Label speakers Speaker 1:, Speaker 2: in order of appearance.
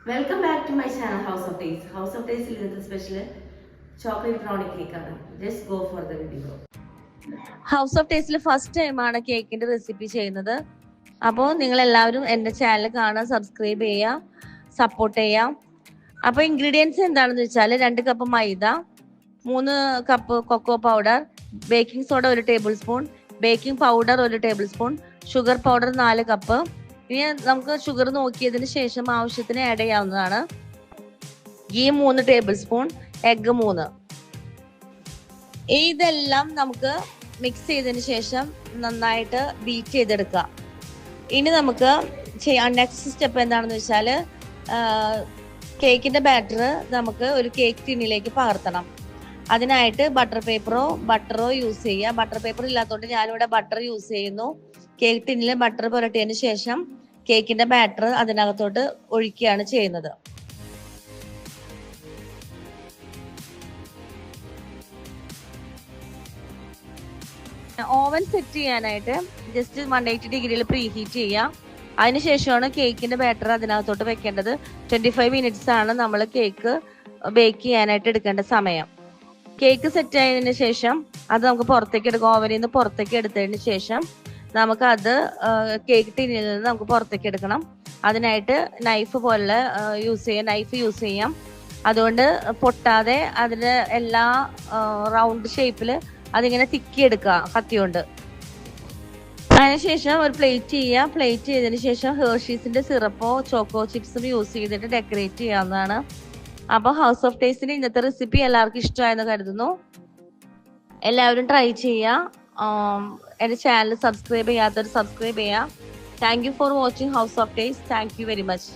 Speaker 1: Welcome back to my channel house of taste. House of ടേസ്റ്റിൽ ഇന്നത്തെ special chocolate brownie കേക്കാണ്. Just go for the video.
Speaker 2: House of ടേസ്റ്റിൽ first ടൈമാണ് കേക്കിന്റെ recipe ചെയ്യുന്നത്. അപ്പോൾ നിങ്ങൾ എല്ലാവരും എൻ്റെ ചാനൽ കാണാൻ സബ്സ്ക്രൈബ് ചെയ്യുക, സപ്പോർട്ട് ചെയ്യാം. അപ്പോൾ ഇൻഗ്രീഡിയൻസ് എന്താണെന്ന് വെച്ചാൽ 2 കപ്പ് മൈദ, 3 cup cocoa powder, baking soda 1 tablespoon, baking powder 1 tablespoon, sugar powder 4 cup. ഇനി നമുക്ക് ഷുഗർ നോക്കിയതിന് ശേഷം ആവശ്യത്തിന് ആഡ് ചെയ്യാവുന്നതാണ്. Ghee 3 tablespoon, egg 3. ഇതെല്ലാം നമുക്ക് മിക്സ് ചെയ്തതിന് ശേഷം നന്നായിട്ട് ബീറ്റ് ചെയ്തെടുക്കുക. ഇനി നമുക്ക് ചെയ്യാൻ നെക്സ്റ്റ് സ്റ്റെപ്പ് എന്താണെന്ന് വെച്ചാൽ കേക്കിന്റെ ബാറ്റർ നമുക്ക് ഒരു കേക്ക് ടിന്നിലേക്ക് പകർത്തണം. അതിനായിട്ട് ബട്ടറോ യൂസ് ചെയ്യുക. ബട്ടർ പേപ്പർ ഇല്ലാത്തതുകൊണ്ട് ഞാനിവിടെ ബട്ടർ യൂസ് ചെയ്യുന്നു. കേക്ക് ടിന്നിൽ ബട്ടർ പുരട്ടിയതിന് ശേഷം കേക്കിന്റെ ബാറ്റർ അതിനകത്തോട്ട് ഒഴിക്കുകയാണ് ചെയ്യുന്നത്. ഓവൻ സെറ്റ് ചെയ്യാനായിട്ട് ജസ്റ്റ് 180 ഡിഗ്രിയിൽ പ്രീ ഹീറ്റ് ചെയ്യാം. അതിനുശേഷമാണ് കേക്കിന്റെ ബാറ്റർ അതിനകത്തോട്ട് വെക്കേണ്ടത്. 25 മിനിറ്റ്സ് ആണ് നമ്മൾ കേക്ക് ബേക്ക് ചെയ്യാനായിട്ട് എടുക്കേണ്ട സമയം. കേക്ക് സെറ്റ് ആയതിനു ശേഷം അത് നമുക്ക് പുറത്തേക്ക് എടുക്കാം. ഓവനിൽ നിന്ന് പുറത്തേക്ക് എടുത്തതിന് ശേഷം നമുക്ക് അത് കേക്ക് ടിന്നിൽ നിന്ന് നമുക്ക് പുറത്തേക്ക് എടുക്കണം. അതിനായിട്ട് നൈഫ് യൂസ് ചെയ്യാം. അതുകൊണ്ട് പൊട്ടാതെ അതിന് എല്ലാ റൗണ്ട് ഷേപ്പിൽ അതിങ്ങനെ തിക്കി എടുക്കുക കത്തിയോണ്ട്. അതിനുശേഷം ഒരു പ്ലേറ്റ് ചെയ്യുക. പ്ലേറ്റ് ചെയ്തതിന് ശേഷം ഹെർഷീസിന്റെ സിറപ്പോ ചോക്കോ ചിപ്സും യൂസ് ചെയ്തിട്ട് ഡെക്കറേറ്റ് ചെയ്യാവുന്നതാണ്. അപ്പോൾ ഹൗസ് ഓഫ് ടേസ്റ്റിന് ഇന്നത്തെ റെസിപ്പി എല്ലാവർക്കും ഇഷ്ടമായെന്ന് കരുതുന്നു. എല്ലാവരും ട്രൈ ചെയ്യുക. എൻ്റെ ചാനൽ സബ്സ്ക്രൈബ് ചെയ്യാത്തവർ സബ്സ്ക്രൈബ് ചെയ്യുക. Thank you for watching house of taste. Thank you very much.